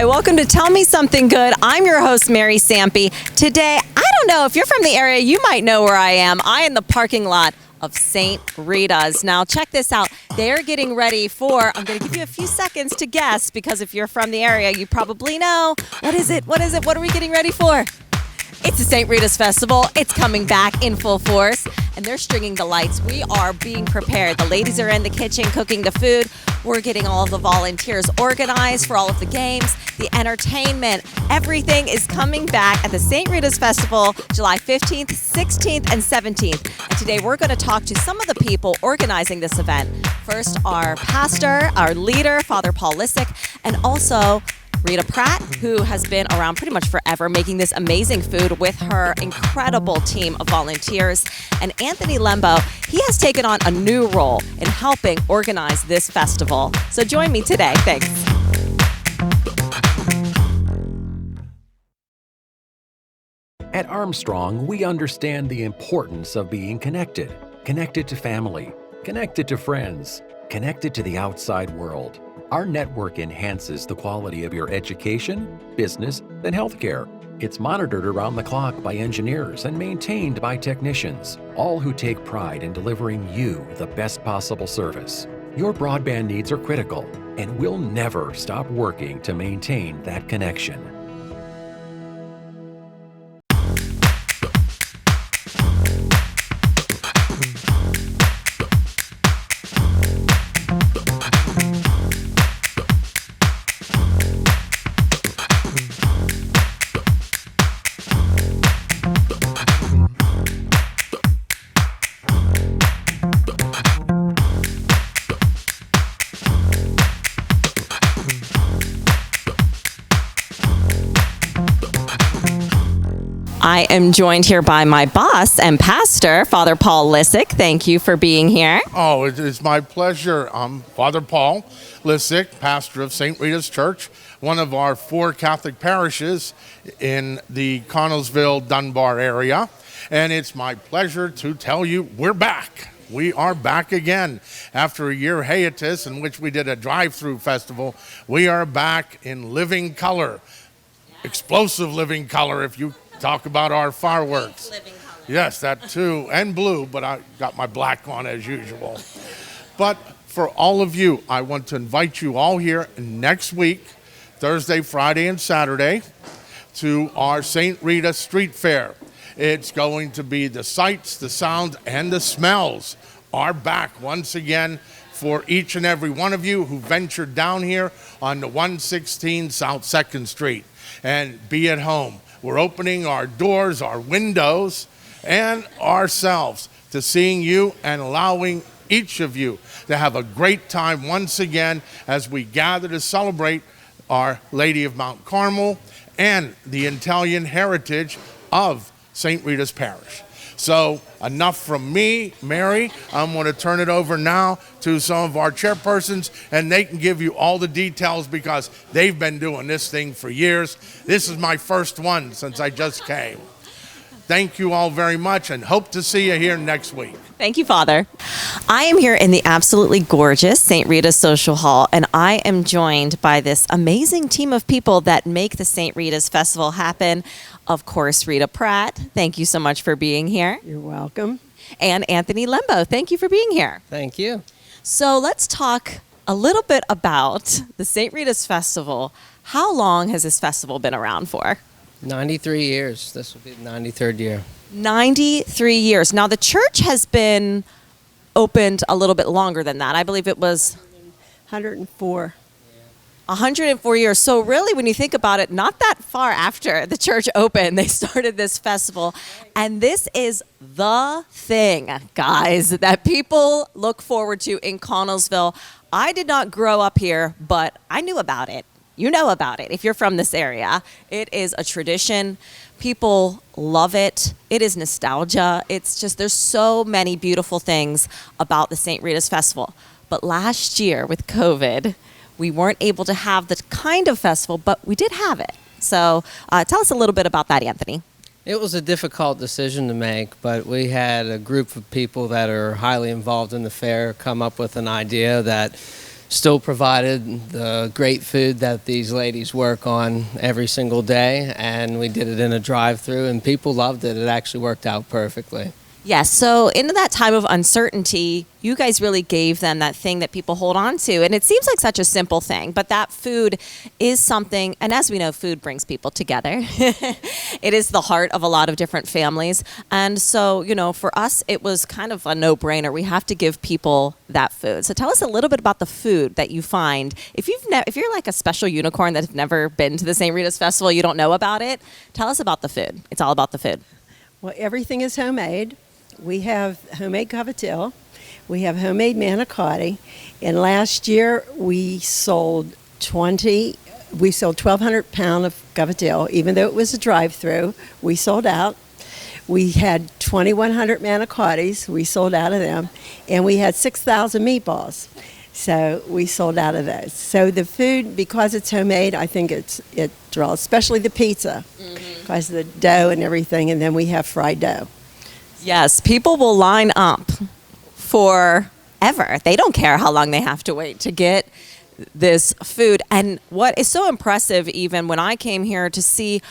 Hi, welcome to Tell Me Something Good. I'm your host, Mary Sampey. Today, I don't know, if you're from the area, you might know where I am. I am in the parking lot of St. Rita's. Now, check this out. They're getting ready for, I'm going to give you a few seconds to guess, because if you're from the area, you probably know. What is it? What is it? What are we getting ready for? It's the St. Rita's Festival. It's coming back in full force, and they're stringing the lights. We are being prepared. The ladies are in the kitchen cooking the food. We're getting all of the volunteers organized for all of the games, the entertainment. Everything is coming back at the St. Rita's Festival, July 15th, 16th, and 17th. And today we're going to talk to some of the people organizing this event. First, our pastor, our leader, Father Paul Lissick, and also Rita Pratt, who has been around pretty much forever making this amazing food with her incredible team of volunteers. And Anthony Lembo, he has taken on a new role in helping organize this festival. So join me today. Thanks. At Armstrong, we understand the importance of being connected. Connected to family, connected to friends, connected to the outside world. Our network enhances the quality of your education, business, and healthcare. It's monitored around the clock by engineers and maintained by technicians, all who take pride in delivering you the best possible service. Your broadband needs are critical, and we'll never stop working to maintain that connection. I am joined here by my boss and pastor, Father Paul Lissick. Thank you for being here. Oh, it is my pleasure. I'm Father Paul Lissick, pastor of St. Rita's Church, one of our 4 Catholic parishes in the Connellsville, Dunbar area. And it's my pleasure to tell you we're back. We are back again. After a year hiatus in which we did a drive-through festival, we are back in living color, explosive living color, if you talk about our fireworks. Yes, that too, and blue, but I got my black on as usual. But for all of you, I want to invite you all here next week, Thursday, Friday, and Saturday, to our St. Rita Street Fair. It's going to be the sights, the sounds, and the smells are back once again for each and every one of you who ventured down here on the 116 South 2nd Street. And be at home. We're opening our doors, our windows, and ourselves to seeing you and allowing each of you to have a great time once again as we gather to celebrate Our Lady of Mount Carmel and the Italian heritage of St. Rita's Parish. So enough from me, Mary. I'm going to turn it over now to some of our chairpersons, and they can give you all the details because they've been doing this thing for years. This is my first one since I just came. Thank you all very much, and hope to see you here next week. Thank you, Father. I am here in the absolutely gorgeous St. Rita's Social Hall, and I am joined by this amazing team of people that make the St. Rita's Festival happen. Of course, Rita Pratt, thank you so much for being here. You're welcome. And Anthony Lembo, thank you for being here. Thank you. So let's talk a little bit about the St. Rita's Festival. How long has this festival been around for? 93 years. This will be the 93rd year. 93 years. Now, the church has been opened a little bit longer than that. I believe it was 104. 104 years. So really, when you think about it, not that far after the church opened, they started this festival. And this is the thing, guys, that people look forward to in Connellsville. I did not grow up here, but I knew about it. You know about it if you're from this area. It is a tradition. People love it. It is nostalgia. It's just, there's so many beautiful things about the St. Rita's Festival. But last year with COVID, we weren't able to have the kind of festival, but we did have it. So tell us a little bit about that, Anthony. It was a difficult decision to make, but we had a group of people that are highly involved in the fair come up with an idea that still provided the great food that these ladies work on every single day, and we did it in a drive-through, and people loved it. It actually worked out perfectly. Yes, so in that time of uncertainty, you guys really gave them that thing that people hold on to. And it seems like such a simple thing, but that food is something, and as we know, food brings people together. It is the heart of a lot of different families. And so, for us, it was kind of a no-brainer. We have to give people that food. So tell us a little bit about the food that you find. If you're like a special unicorn that's never been to the St. Rita's Festival, you don't know about it, tell us about the food. It's all about the food. Well, everything is homemade. We have homemade cavatelli. We have homemade manicotti. And last year we sold 1,200 pounds of cavatelli. Even though it was a drive-through, we sold out. We had 2,100 manicottis. We sold out of them. And we had 6,000 meatballs. So we sold out of those. So the food, because it's homemade, I think it draws, especially the pizza, because of the dough and everything. And then we have fried dough. Yes, people will line up forever. They don't care how long they have to wait to get this food. And what is so impressive, even when I came here, to see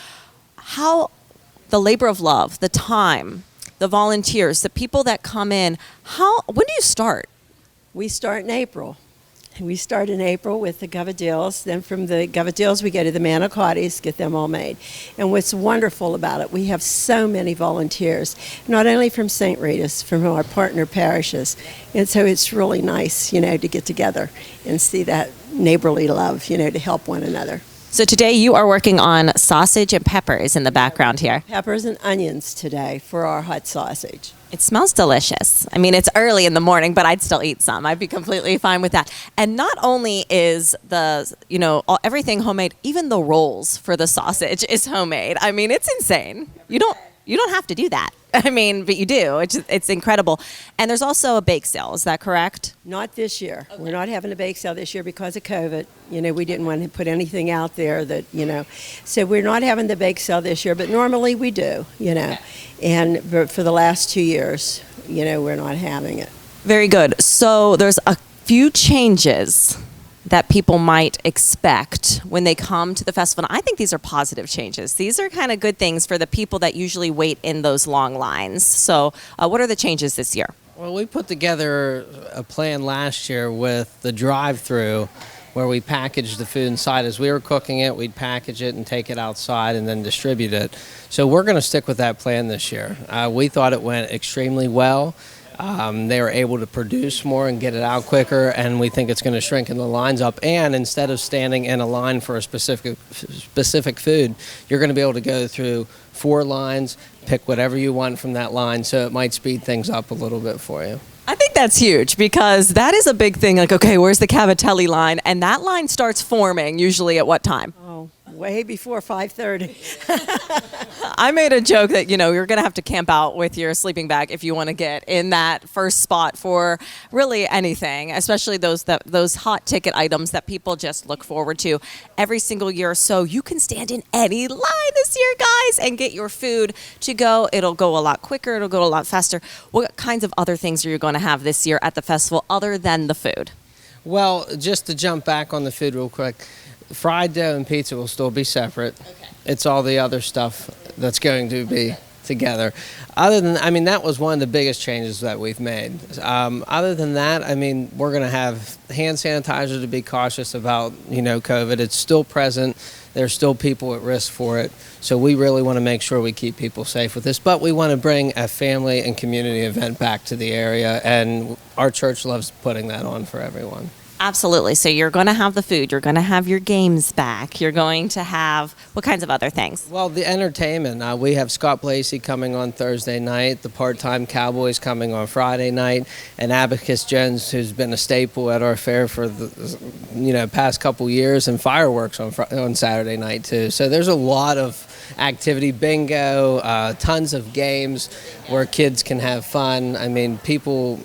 how the labor of love, the time, the volunteers, the people that come in, when do you start? We start in April. We start in April with the gavadills. Then from the gavadills, we go to the manicottis, get them all made. And what's wonderful about it, we have so many volunteers, not only from St. Rita's, from our partner parishes. And so it's really nice, to get together and see that neighborly love, to help one another. So today you are working on sausage and peppers in the background here. Peppers and onions today for our hot sausage. It smells delicious. I mean, it's early in the morning, but I'd still eat some. I'd be completely fine with that. And not only is everything homemade, even the rolls for the sausage is homemade. I mean, it's insane. You don't have to do that. I mean, but you do. It's incredible. And there's also a bake sale. Is that correct? Not this year. Okay. We're not having a bake sale this year because of COVID. We didn't want to put anything out there that, So we're not having the bake sale this year, but normally we do, Okay. And for the last 2 years, we're not having it. Very good. So there's a few changes that people might expect when they come to the festival. And I think these are positive changes. These are kind of good things for the people that usually wait in those long lines. So what are the changes this year? Well, we put together a plan last year with the drive-through where we packaged the food inside. As we were cooking it, we'd package it and take it outside and then distribute it. So we're going to stick with that plan this year. We thought it went extremely well. They were able to produce more and get it out quicker, and we think it's going to shrinking the lines up. And instead of standing in a line for a specific food, you're going to be able to go through 4 lines, pick whatever you want from that line, so it might speed things up a little bit for you. I think that's huge because that is a big thing. Like, okay, where's the cavatelli line? And that line starts forming usually at what time? Oh, way before 5:30. I made a joke that, you're going to have to camp out with your sleeping bag if you want to get in that first spot for really anything, especially those hot ticket items that people just look forward to every single year. So you can stand in any line this year, guys, and get your food to go. It'll go a lot quicker. It'll go a lot faster. What kinds of other things are you going to have this year at the festival other than the food? Well, just to jump back on the food real quick, fried dough and pizza will still be separate. Okay. It's all the other stuff that's going to be together. That was one of the biggest changes that we've made. Other than that, we're going to have hand sanitizer to be cautious about, COVID. It's still present. There's still people at risk for it. So we really want to make sure we keep people safe with this. But we want to bring a family and community event back to the area, and our church loves putting that on for everyone. Absolutely. So you're going to have the food. You're going to have your games back. You're going to have what kinds of other things? Well, the entertainment. We have Scott Blasey coming on Thursday night, the Part-Time Cowboys coming on Friday night, and Abacus Jones, who's been a staple at our fair for the past couple years, and fireworks on Saturday night too. So there's a lot of activity, bingo, tons of games where kids can have fun. People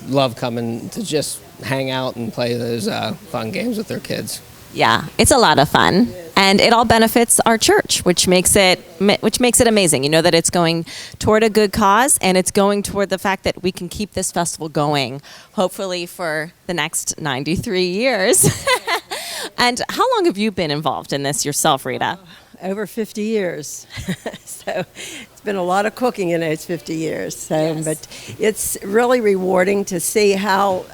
love coming to just hang out and play those fun games with their kids. Yeah, it's a lot of fun. and it all benefits our church, which makes it amazing. You know that it's going toward a good cause, and it's going toward the fact that we can keep this festival going, hopefully for the next 93 years. And how long have you been involved in this yourself, Rita? Over 50 years. So it's been a lot of cooking in those 50 years. So, Yes. But it's really rewarding to see how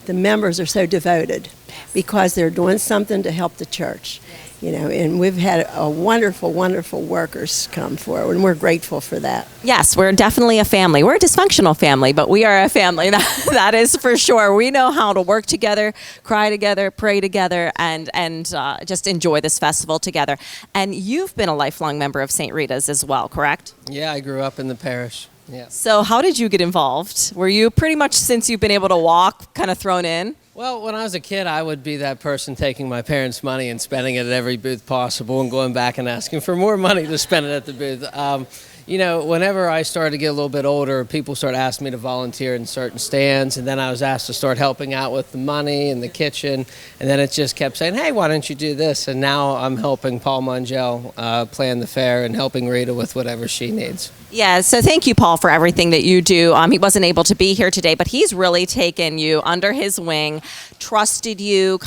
the members are so devoted because they're doing something to help the church. You know, and we've had a wonderful, wonderful workers come forward, and we're grateful for that. Yes, we're definitely a family. We're a dysfunctional family, but we are a family. That is for sure. We know how to work together, cry together, pray together, and just enjoy this festival together. And you've been a lifelong member of St. Rita's as well, correct? Yeah, I grew up in the parish. Yeah. So how did you get involved? Were you pretty much, since you've been able to walk, kind of thrown in? Well, when I was a kid, I would be that person taking my parents' money and spending it at every booth possible and going back and asking for more money to spend it at the booth. You know, whenever I started to get a little bit older, people started asking me to volunteer in certain stands, and then I was asked to start helping out with the money and the kitchen, and then it just kept saying, hey, why don't you do this? And now I'm helping Paul Mungel plan the fair and helping Rita with whatever she needs. Yeah, so thank you, Paul, for everything that you do. He wasn't able to be here today, but he's really taken you under his wing, trusted you,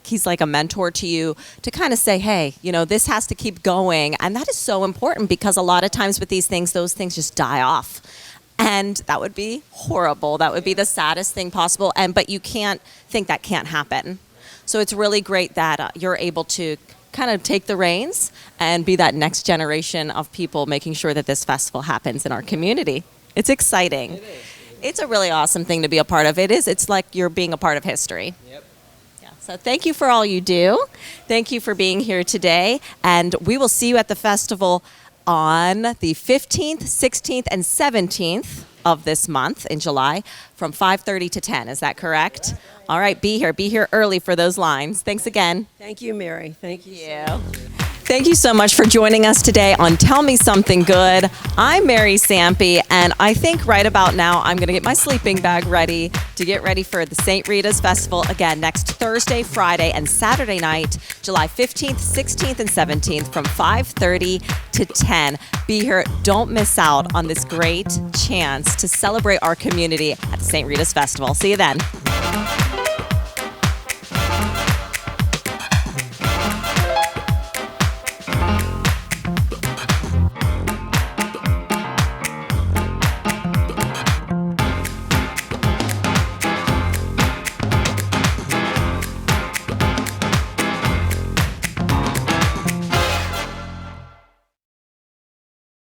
he's like a mentor to you to kind of say, hey, you know, this has to keep going. And that is so important because a lot of times with these things, those things just die off. And that would be horrible. That would be the saddest thing possible. But you can't think that can't happen. So it's really great that you're able to kind of take the reins and be that next generation of people making sure that this festival happens in our community. It's exciting. It is. It's a really awesome thing to be a part of. It's like you're being a part of history. Yep. Yeah. So thank you for all you do. Thank you for being here today. And we will see you at the festival on the 15th, 16th, and 17th of this month in July from 5:30 to 10. Is that correct? All right, be here. Be here early for those lines. Thanks again. Thank you, Mary. Thank you. Thank you so much for joining us today on Tell Me Something Good. I'm Mary Sampey, and I think right about now I'm going to get my sleeping bag ready to get ready for the St. Rita's Festival again next Thursday, Friday, and Saturday night, July 15th, 16th, and 17th from 5:30 to 10. Be here. Don't miss out on this great chance to celebrate our community at the St. Rita's Festival. See you then.